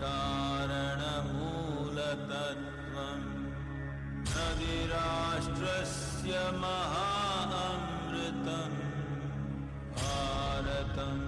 कारणमूलतत्त्वम् नदीराष्ट्रस्य महाअमृतम् भारतम्।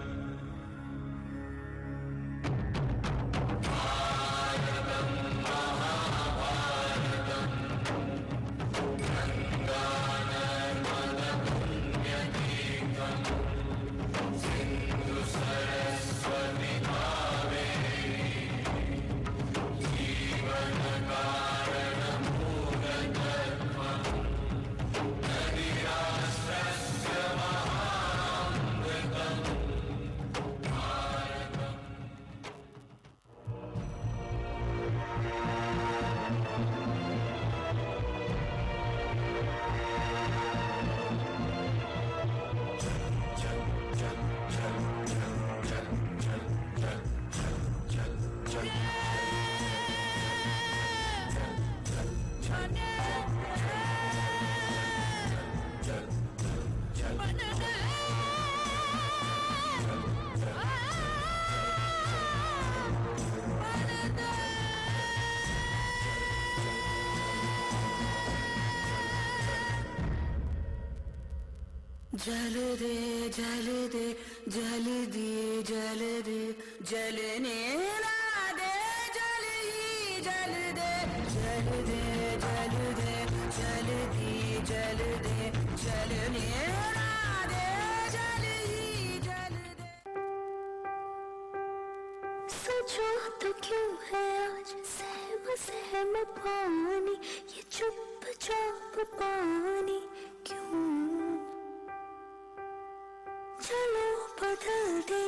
जल दे जल दे जल दिए जल दे जलने ना दे जल ही जल दे जल दे जल दे जल दिए जल दे जलने ना दे जल ही जल दे। सोचो तो क्यों है आज सहम सहम पानी ये चुपचाप पानी क्यों। चलो बदल दे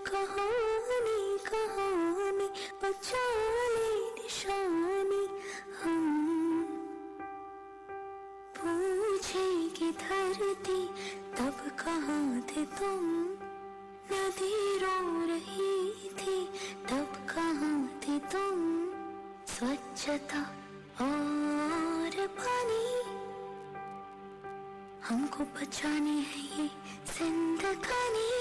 कहानी कहानी बचा ले निशानी हम। पूछेगी धरती तब कहाँ थे तुम नदी रो रही थी तब कहाँ थे तुम। स्वच्छता और पानी हमको बचाने है ये जिंदगानी।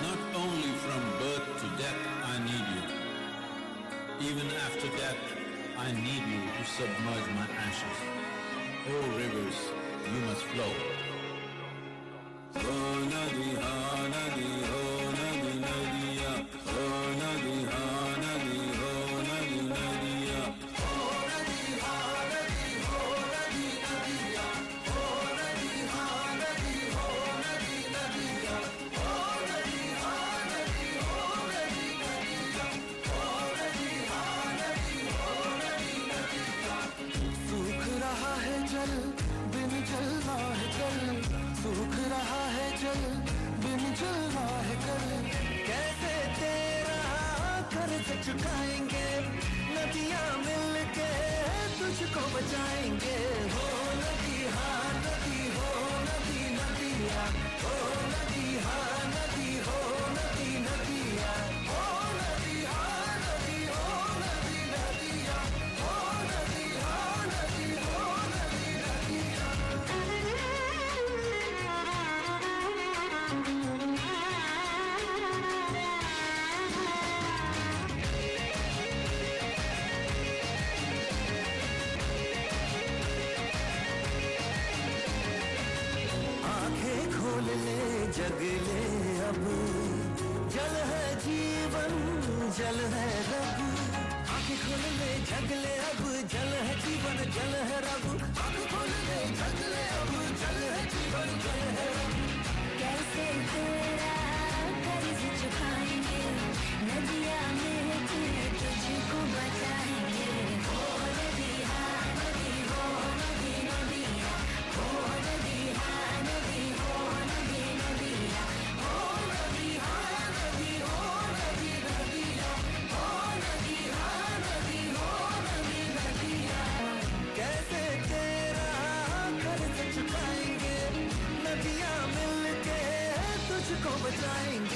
Not only from birth to death I need you. Even after death I need you to submerge my ashes. Oh rivers, you must flow. Oh nadi ha nadi ho nadi nadiya. Oh nadi ha nadi ho nadi nadiya. जल बिन जलना है कल सूख रहा है जल बिन जलना है कल। कैसे तेरा कर्ज चुकाएंगे नदियाँ मिलके तुझको बचाएंगे। हो नदी हाँ नदी हो नदी नदिया हो नदी हाँ नदी हो नदी नदिया हो नदी हाँ नदी हो नदी नदिया हो नदी हाँ नदी हो। खोल ले जग ले अब जल है जीवन जल है रब। आँखें खोल ले जग ले अब जल है जीवन जल है रब। आँखें खोल ले जग ले अब जल है जीवन जल है रब। कैसे तेरा कर्ज चुकाएंगे नदियाँ मिलके तुझको बचाएंगे। हो नदी हाँ नदी हो नदी नदिया हो नदी हाँ नदी हो नदी नदिया हो नदी हाँ नदी हो नदी नदिया हो नदी हाँ नदी हो नदी नदिया। कैसे तेरा कर्ज चुकाएंगे नदियाँ मिलके तुझको बचाएंगे।